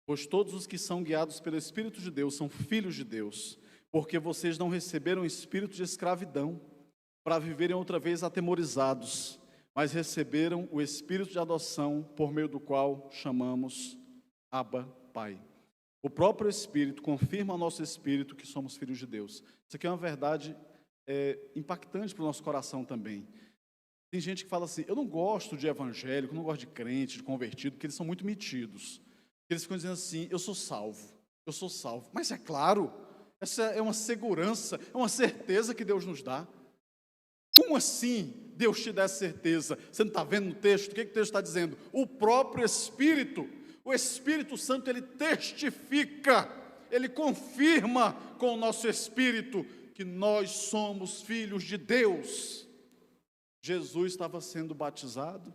Pois todos os que são guiados pelo Espírito de Deus são filhos de Deus, porque vocês não receberam espírito de escravidão, para viverem outra vez atemorizados, mas receberam o Espírito de adoção, por meio do qual chamamos Abba, Pai. O próprio Espírito confirma ao nosso espírito que somos filhos de Deus. Isso aqui é uma verdade impactante para o nosso coração também. Tem gente que fala assim: eu não gosto de evangélico, não gosto de crente, de convertido, porque eles são muito metidos. Eles ficam dizendo assim: eu sou salvo. Mas é claro, essa é uma segurança, é uma certeza que Deus nos dá. Como assim Deus te dá essa certeza? Você não está vendo no texto? O que o texto está dizendo? O próprio Espírito, o Espírito Santo, ele testifica, ele confirma com o nosso espírito que nós somos filhos de Deus. Jesus estava sendo batizado,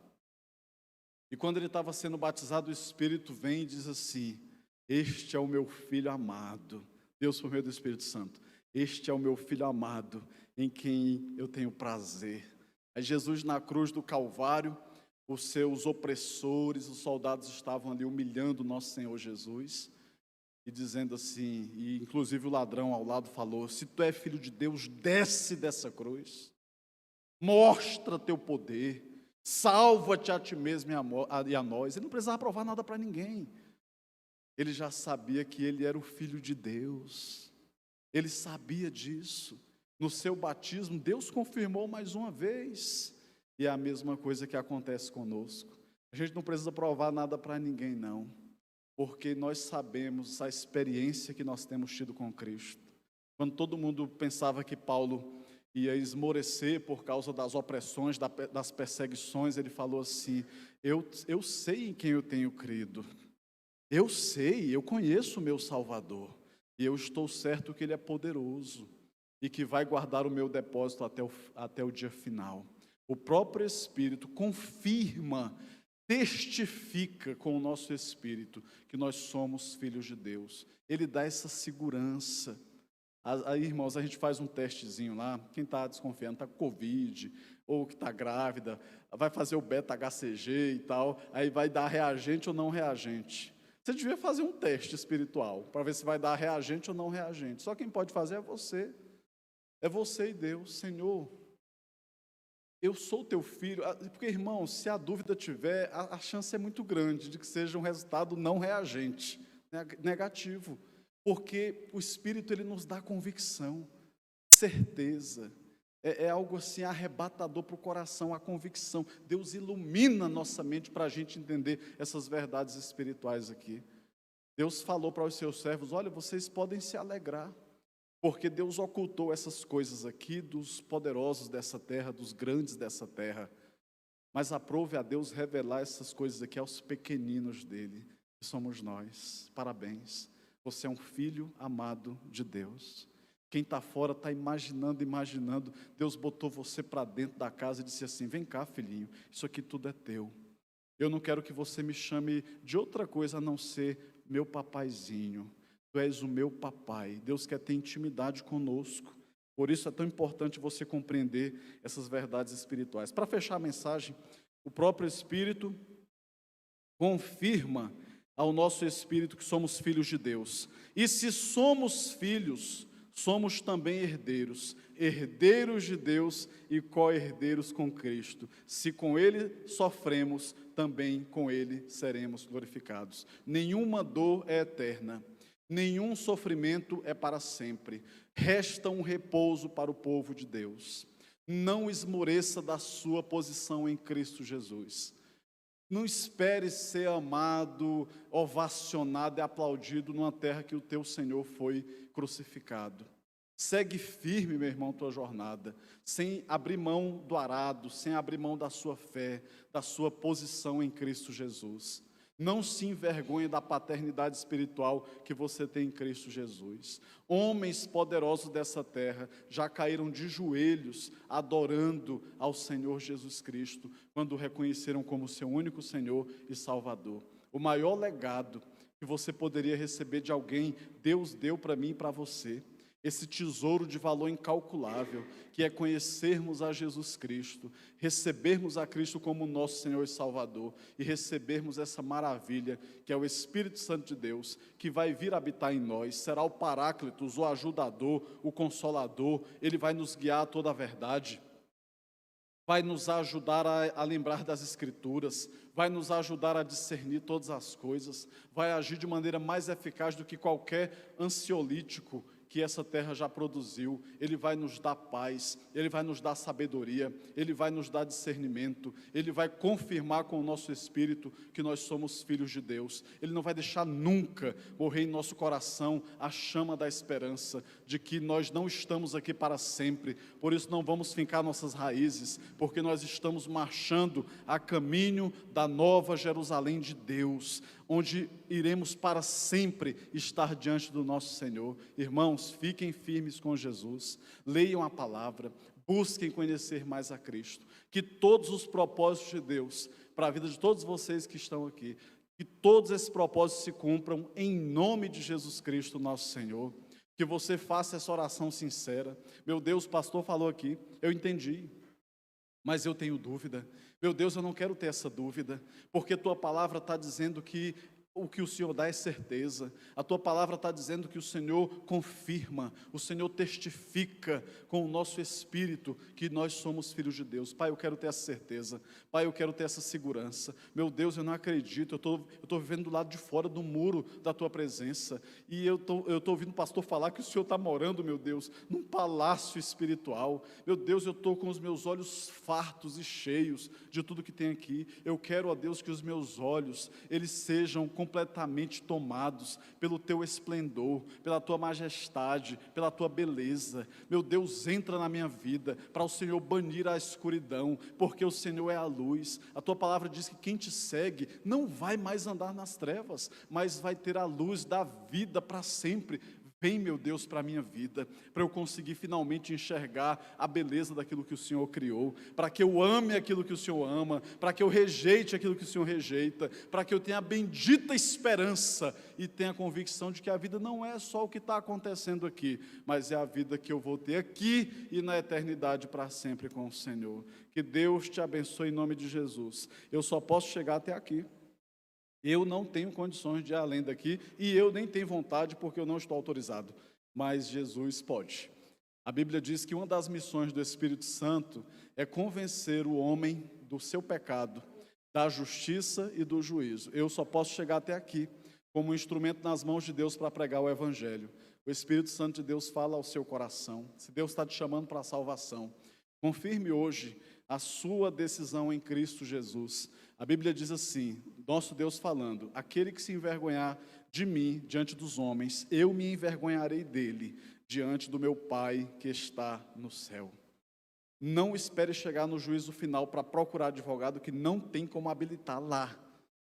e quando ele estava sendo batizado, o Espírito vem e diz assim: este é o meu Filho amado. Deus por meio do Espírito Santo: este é o meu Filho amado, em quem eu tenho prazer. Aí Jesus na cruz do Calvário, os seus opressores, os soldados estavam ali humilhando o nosso Senhor Jesus, e dizendo assim, e inclusive o ladrão ao lado falou: se tu é filho de Deus, desce dessa cruz, mostra teu poder, salva-te a ti mesmo e a nós. Ele não precisava provar nada para ninguém. Ele já sabia que ele era o Filho de Deus. Ele sabia disso. No seu batismo, Deus confirmou mais uma vez. E é a mesma coisa que acontece conosco. A gente não precisa provar nada para ninguém, não. Porque nós sabemos a experiência que nós temos tido com Cristo. Quando todo mundo pensava que Paulo ia esmorecer por causa das opressões, das perseguições, ele falou assim: eu sei em quem eu tenho crido, eu sei, eu conheço o meu Salvador, e eu estou certo que Ele é poderoso, e que vai guardar o meu depósito até o dia final. O próprio Espírito confirma, testifica com o nosso espírito que nós somos filhos de Deus. Ele dá essa segurança. Aí, irmãos, a gente faz um testezinho lá. Quem está desconfiando, está com Covid, ou que está grávida, vai fazer o beta-HCG e tal, aí vai dar reagente ou não reagente. Você devia fazer um teste espiritual, para ver se vai dar reagente ou não reagente. Só quem pode fazer é você. É você e Deus. Senhor, eu sou teu filho. Porque, irmão, se a dúvida tiver, a chance é muito grande de que seja um resultado não reagente. negativo, porque o Espírito ele nos dá convicção, certeza, é algo assim arrebatador para o coração, a convicção. Deus ilumina nossa mente para a gente entender essas verdades espirituais aqui. Deus falou para os seus servos: olha, vocês podem se alegrar, porque Deus ocultou essas coisas aqui dos poderosos dessa terra, dos grandes dessa terra, mas aprove a Deus revelar essas coisas aqui aos pequeninos dele, que somos nós. Parabéns, você é um filho amado de Deus. Quem está fora está imaginando, Deus botou você para dentro da casa e disse assim: vem cá, filhinho, isso aqui tudo é teu. Eu não quero que você me chame de outra coisa a não ser meu papaizinho. Tu és o meu papai. Deus quer ter intimidade conosco. Por isso é tão importante você compreender essas verdades espirituais. Para fechar a mensagem, o próprio Espírito confirma ao nosso espírito que somos filhos de Deus. E se somos filhos, somos também herdeiros, herdeiros de Deus e co-herdeiros com Cristo. Se com Ele sofremos, também com Ele seremos glorificados. Nenhuma dor é eterna, nenhum sofrimento é para sempre. Resta um repouso para o povo de Deus. Não esmoreça da sua posição em Cristo Jesus. Não espere ser amado, ovacionado e aplaudido numa terra que o teu Senhor foi crucificado. Segue firme, meu irmão, tua jornada, sem abrir mão do arado, sem abrir mão da sua fé, da sua posição em Cristo Jesus. Não se envergonhe da paternidade espiritual que você tem em Cristo Jesus. Homens poderosos dessa terra já caíram de joelhos adorando ao Senhor Jesus Cristo, quando o reconheceram como seu único Senhor e Salvador. O maior legado que você poderia receber de alguém, Deus deu para mim e para você. Esse tesouro de valor incalculável, que é conhecermos a Jesus Cristo, recebermos a Cristo como nosso Senhor e Salvador, e recebermos essa maravilha, que é o Espírito Santo de Deus, que vai vir habitar em nós, será o Paráclitos, o ajudador, o Consolador. Ele vai nos guiar a toda a verdade, vai nos ajudar a lembrar das Escrituras, vai nos ajudar a discernir todas as coisas, vai agir de maneira mais eficaz do que qualquer ansiolítico que essa terra já produziu. Ele vai nos dar paz, Ele vai nos dar sabedoria, Ele vai nos dar discernimento, Ele vai confirmar com o nosso espírito que nós somos filhos de Deus. Ele não vai deixar nunca morrer em nosso coração a chama da esperança, de que nós não estamos aqui para sempre, por isso não vamos fincar nossas raízes, porque nós estamos marchando a caminho da nova Jerusalém de Deus, onde iremos para sempre estar diante do nosso Senhor. Irmãos, fiquem firmes com Jesus, leiam a palavra, busquem conhecer mais a Cristo, que todos os propósitos de Deus, para a vida de todos vocês que estão aqui, que todos esses propósitos se cumpram em nome de Jesus Cristo, nosso Senhor. Que você faça essa oração sincera. Meu Deus, o pastor falou aqui, eu entendi, mas eu tenho dúvida. Meu Deus, eu não quero ter essa dúvida, porque tua palavra está dizendo que o que o Senhor dá é certeza. A tua palavra está dizendo que o Senhor confirma, o Senhor testifica com o nosso espírito que nós somos filhos de Deus. Pai, eu quero ter essa certeza. Pai, eu quero ter essa segurança. Meu Deus, eu não acredito, eu estou vivendo do lado de fora do muro da tua presença, e eu estou ouvindo o pastor falar que o Senhor está morando, meu Deus, num palácio espiritual. Meu Deus, eu estou com os meus olhos fartos e cheios de tudo que tem aqui. Eu quero, ó Deus, que os meus olhos, eles sejam completamente tomados pelo teu esplendor, pela tua majestade, pela tua beleza. Meu Deus, entra na minha vida, para o Senhor banir a escuridão, porque o Senhor é a luz. A tua palavra diz que quem te segue não vai mais andar nas trevas, mas vai ter a luz da vida para sempre. Vem, meu Deus, para a minha vida, para eu conseguir finalmente enxergar a beleza daquilo que o Senhor criou, para que eu ame aquilo que o Senhor ama, para que eu rejeite aquilo que o Senhor rejeita, para que eu tenha a bendita esperança e tenha a convicção de que a vida não é só o que está acontecendo aqui, mas é a vida que eu vou ter aqui e na eternidade para sempre com o Senhor. Que Deus te abençoe em nome de Jesus. Eu só posso chegar até aqui. Eu não tenho condições de ir além daqui, e eu nem tenho vontade, porque eu não estou autorizado, mas Jesus pode. A Bíblia diz que uma das missões do Espírito Santo é convencer o homem do seu pecado, da justiça e do juízo. Eu só posso chegar até aqui, como um instrumento nas mãos de Deus para pregar o Evangelho. O Espírito Santo de Deus fala ao seu coração. Se Deus está te chamando para a salvação, confirme hoje a sua decisão em Cristo Jesus. A Bíblia diz assim, nosso Deus falando: aquele que se envergonhar de mim diante dos homens, eu me envergonharei dele diante do meu Pai que está no céu. Não espere chegar no juízo final para procurar advogado que não tem como habilitar lá.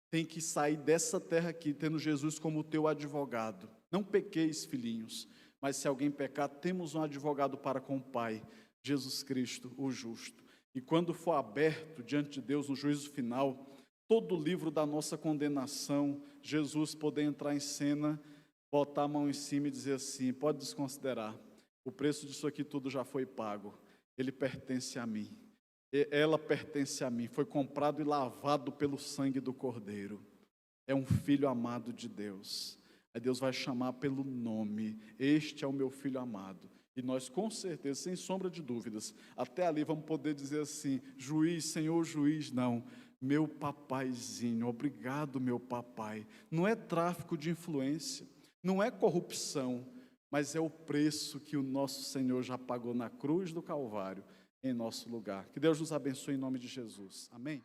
Tem que sair dessa terra aqui, tendo Jesus como teu advogado. Não pequeis, filhinhos, mas se alguém pecar, temos um advogado para com o Pai, Jesus Cristo, o justo. E quando for aberto diante de Deus no juízo final, todo o livro da nossa condenação, Jesus poder entrar em cena, botar a mão em cima e dizer assim: pode desconsiderar, o preço disso aqui tudo já foi pago, ele pertence a mim. Ela pertence a mim, foi comprado e lavado pelo sangue do Cordeiro. É um filho amado de Deus. Aí Deus vai chamar pelo nome: este é o meu filho amado. E nós, com certeza, sem sombra de dúvidas, até ali vamos poder dizer assim: juiz, senhor juiz, não, meu papaizinho, obrigado meu papai. Não é tráfico de influência, não é corrupção, mas é o preço que o nosso Senhor já pagou na cruz do Calvário, em nosso lugar. Que Deus nos abençoe em nome de Jesus. Amém?